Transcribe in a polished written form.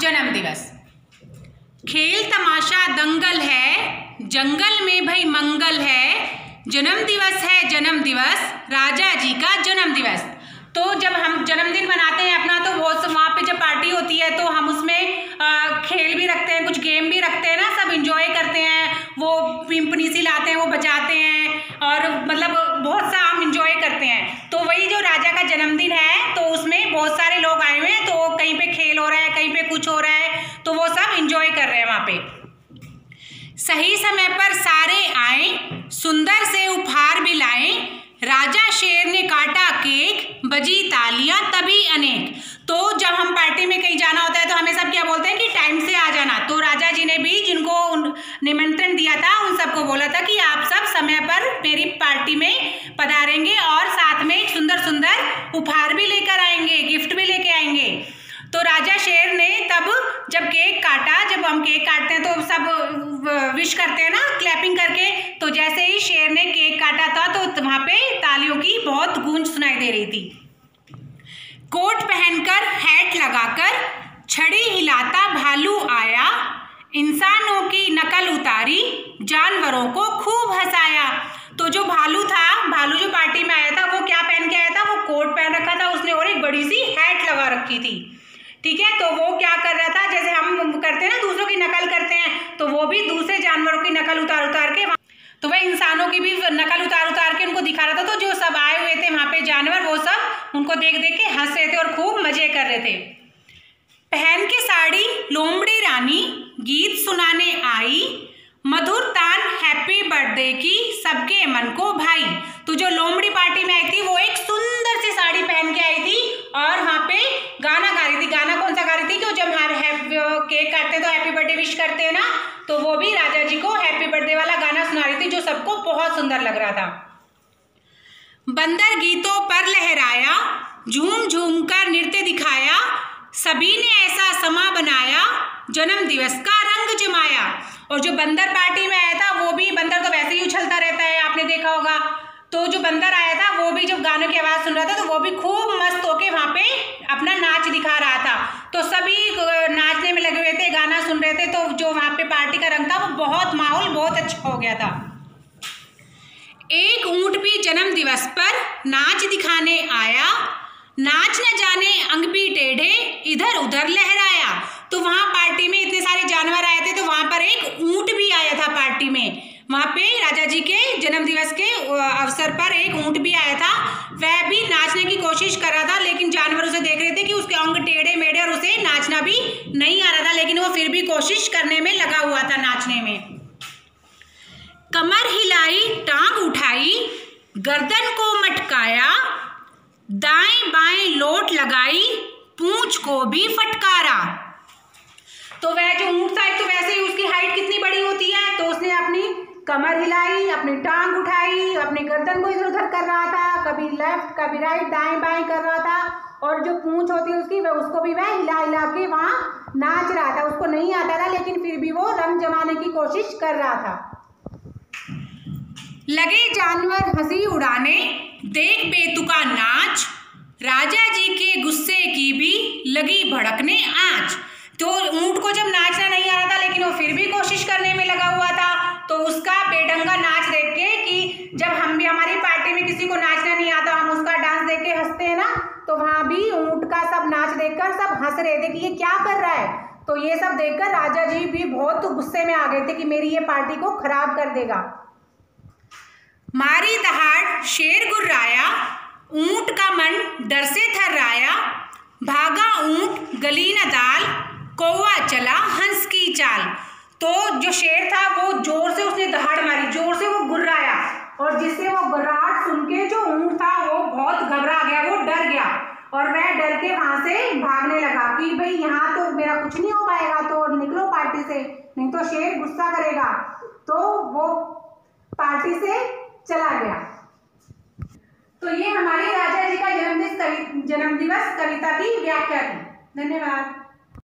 जन्म दिवस। खेल तमाशा दंगल है, जंगल में भाई मंगल है, जन्म दिवस है जन्म दिवस, राजा जी का जन्म दिवस। तो जब हम जन्मदिन मनाते हैं अपना, तो वो वहाँ पे जब पार्टी होती है तो हम उसमें खेल भी रखते हैं, कुछ गेम भी रखते हैं ना, सब इंजॉय करते हैं। वो पिंपनी सी लाते हैं, वो बजाते हैं और मतलब बहुत सा हम इंजॉय करते हैं। तो वही जो राजा का जन्मदिन है तो उसमें बहुत सारे लोग आए हुए हैं, तो कहीं पे खेल हो रहा है, कहीं पे कुछ हो रहा है, तो वो सब इंजॉय कर रहे हैं वहाँ पे। सही समय पर सारे आए, सुंदर से उपहार भी लाए, राजा शेर ने काटा केक, बजी तालियां तभी अनेक। तो जब हम पार्टी में कहीं जाना होता है तो हमें सब क्या बोलते हैं कि टाइम से आ जाना। तो राजा जी ने भी जिनको निमंत्रण दिया था उन सबको बोला था कि आप सब समय पर मेरी पार्टी में पधारेंगे और साथ में सुंदर सुंदर उपहार भी लेकर आएंगे, गिफ्ट भी लेके आएंगे। तो राजा शेर ने तब जब केक काटा, जब हम केक काटते हैं तो सब विश करते हैं ना क्लैपिंग करके, तो जैसे ही शेर ने केक काटा था तो वहाँ पे तालियों की बहुत गूंज सुनाई दे रही थी। कोट पहनकर हैट लगाकर छड़ी हिलाता भालू आया, इंसानों की नकल उतारी, जानवरों को खूब हंसाया। तो जो भालू था, भालू जो पार्टी में आया था वो क्या पहन के आया था, वो कोट पहन रखा था उसने और एक बड़ी सी हैट लगा रखी थी। ठीक है, तो वो क्या कर रहा था, जैसे हम करते हैं ना दूसरों की नकल करते हैं, तो वो भी दूसरे जानवरों की नकल उतार उतार के, तो वह इंसानों की भी नकल उतार उतार के उनको दिखा रहा था। तो जो सब आए हुए थे वहां पे जानवर, वो सब उनको देख देख के हंस रहे थे और खूब मजे कर रहे थे। पहन के साड़ी लोमड़ी रानी गीत सुनाने आई, मधुर तान हैप्पी बर्थडे की सबके मन को भाई। तो जो लोमड़ी पार्टी में आई थी वो एक सुंदर सी साड़ी पहन के आई थी और वहाँ पे गाना गा रही थी। गाना कौन सा गा रही थी, कि जब केक काटते तो हैप्पी बर्थडे विश करते हैं ना, तो वो भी राजा जी को हैप्पी बर्थडे वाला गाना सुना रही थी जो सबको बहुत सुंदर लग रहा था। बंदर गीतों पर लहराया, झूम झूम कर नृत्य दिखाया, सभी ने ऐसा समा बनाया, जन्म दिवस का रंग जमाया। और जो बंदर पार्टी में आया था वो भी, बंदर तो वैसे ही उछलता रहता है, आपने देखा होगा, तो जो बंदर आया था वो भी जब गानों की आवाज़ सुन रहा था तो वो भी खूब मस्त होके वहाँ पे अपना नाच दिखा रहा था। तो सभी नाचने में लगे हुए थे, गाना सुन रहे थे, तो जो वहाँ पे पार्टी का रंग था वो बहुत, माहौल बहुत अच्छा हो गया था। एक ऊंट भी जन्म दिवस पर नाच दिखाने आया, नाच न जाने अंग भी टेढ़े इधर उधर लहराया। तो वहाँ पार्टी में इतने सारे जानवर आए थे, तो वहाँ पर एक ऊंट भी आया था पार्टी में। वहाँ पे राजा जी के जन्म दिवस के अवसर पर एक ऊंट भी आया था। वह भी नाचने की कोशिश कर रहा था, लेकिन जानवर उसे देख रहे थे कि उसके अंग टेढ़े मेढ़े और उसे नाचना भी नहीं आ रहा था, लेकिन वो फिर भी कोशिश करने में लगा हुआ था नाचने में। कमर हिलाई, टांग उठाई, गर्दन को मटकाया, दाएं बाएं लोट लगाई, पूंछ को भी फटकारा। तो वह जो ऊंट था, एक तो वैसे ही उसकी हाइट कितनी बड़ी होती है, तो उसने अपनी कमर हिलाई, अपनी टांग उठाई, अपनी गर्दन को इधर उधर कर रहा था, कभी लेफ्ट कभी राइट, दाएं बाएं कर रहा था, और जो पूंछ होती है उसकी, वह उसको भी वह हिला हिला के वहाँ नाच रहा था। उसको नहीं आता था लेकिन फिर भी वो रंग जमाने की कोशिश कर रहा था। लगे जानवर हंसी उड़ाने, देख बेतुका नाच, राजा जी के गुस्से की भी लगी भड़कने आँच। तो ऊंट को जब नाचना नहीं आ रहा था लेकिन वो फिर भी कोशिश करने में लगा हुआ था, तो उसका बेढंगा नाच देख के, कि जब हम भी हमारी पार्टी में किसी को नाचना नहीं आता, हम उसका डांस देख के हंसते हैं ना, तो वहाँ भी ऊंट का सब नाच देखकर सब हंस रहे थे कि ये क्या कर रहा है। तो ये सब देखकर राजा जी भी बहुत गुस्से में आ गए थे कि मेरी ये पार्टी को खराब कर देगा। मारी दहाड़ शेर गुर्राया, ऊंट का मन डर से थर्राया, भागा ऊंट गली न दाल, कौवा चला हंस की चाल। तो जो शेर था वो जोर से उसने दहाड़ मारी, जोर से वो गुर्राया, और जिससे वो गुर्राहट सुन के जो ऊंट था वो बहुत घबरा गया, वो डर गया और वह डर के वहां से भागने लगा कि भाई यहाँ तो मेरा कुछ नहीं हो पाएगा, तो निकलो पार्टी से, नहीं तो शेर गुस्सा करेगा। तो वो पार्टी से चला गया। तो ये हमारी राजा जी का जन्मदिवस कविता की व्याख्या थी। धन्यवाद।